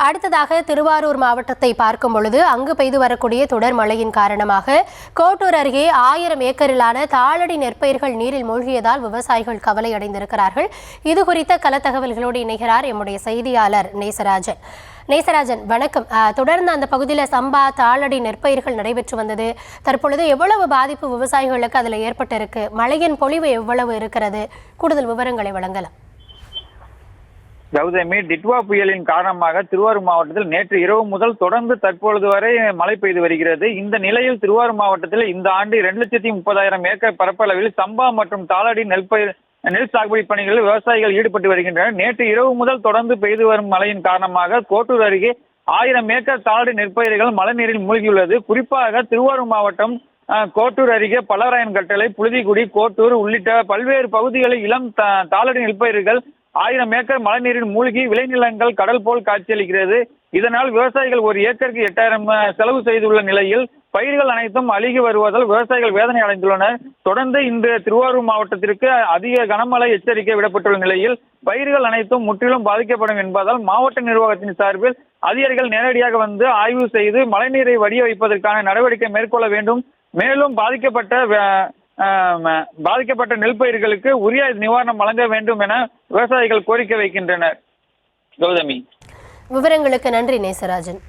அடுத்ததாக திருவாரூர் மாவட்டத்தை பார்க்கும் பொழுது அங்கு பெய்து வரக்கூடிய தொடர் மழையின் காரணமாக கோட்டூர் அருகே 1000 ஏக்கரிலான தாளடி நெற்பயிர்கள் நீரில் மூழ்கியதால் விவசாயிகள் கவலை அடைந்திருக்கிறார்கள். இது குறித்த கள தகவல்களோடு இணைகிறார் எம்முடைய செய்தியாளர் நேசராஜன். நேசராஜன், வணக்கம். தொடர்ந்து அந்த பகுதியில் சம்பா தாளடி நெற்பயிர்கள் நடைபெற்று வந்தது. தற்பொழுது எவ்வளவு பாதிப்பு விவசாயிகளுக்கு அதில் ஏற்பட்டிருக்கு? மழையின் பொழிவு எவ்வளவு இருக்கிறது? கூடுதல் விவரங்களை வழங்கலாம். கௌதமி, டிட்வா புயலின் காரணமாக திருவாரூர் மாவட்டத்தில் நேற்று இரவு முதல் தொடர்ந்து தற்பொழுது வரை மழை பெய்து வருகிறது. இந்த நிலையில் திருவாரூர் மாவட்டத்தில் இந்த ஆண்டு 2,30,000 ஏக்கர் பரப்பளவில் சம்பா மற்றும் தாளடி நெல் சாகுபடி பணிகளில் விவசாயிகள் ஈடுபட்டு வருகின்றனர். நேற்று இரவு முதல் தொடர்ந்து பெய்து வரும் மழையின் காரணமாக கோட்டூர் அருகே 1000 ஏக்கர் தாளடி நெற்பயிர்கள் மழைநீரில் மூழ்கியுள்ளது. குறிப்பாக திருவாரூர் மாவட்டம் கோட்டூர் அருகே பல்லவராயன் கட்டளை, புழுதிக்குடி, கோட்டூர் உள்ளிட்ட பல்வேறு பகுதிகளில் இளம் தாளடி நெற்பயிர்கள் 1000 ஏக்கர் மழைநீரில் மூழ்கி விளைநிலங்கள் கடல் போல் காட்சியளிக்கிறது. இதனால் விவசாயிகள் ஒரு ஏக்கருக்கு 8000 செலவு செய்துள்ள நிலையில் பயிர்கள் அனைத்தும் அழுகி வருவதால் விவசாயிகள் வேதனை அடைந்துள்ளனர். தொடர்ந்து இன்று திருவாரூர் மாவட்டத்திற்கு அதிக கனமழை எச்சரிக்கை விடப்பட்டுள்ள நிலையில் பயிர்கள் அனைத்தும் முற்றிலும் பாதிக்கப்படும் என்பதால் மாவட்ட நிர்வாகத்தின் சார்பில் அதிகாரிகள் நேரடியாக வந்து ஆய்வு செய்து மழைநீரை வடிய வைப்பதற்கான நடவடிக்கை மேற்கொள்ள வேண்டும். மேலும் பாதிக்கப்பட்ட நெல் பயிர்களுக்கு உரிய நிவாரணம் வழங்க வேண்டும் என விவசாயிகள் கோரிக்கை வைக்கின்றனர். கௌதமி, விவரங்களுக்கு நன்றி நேசராஜன்.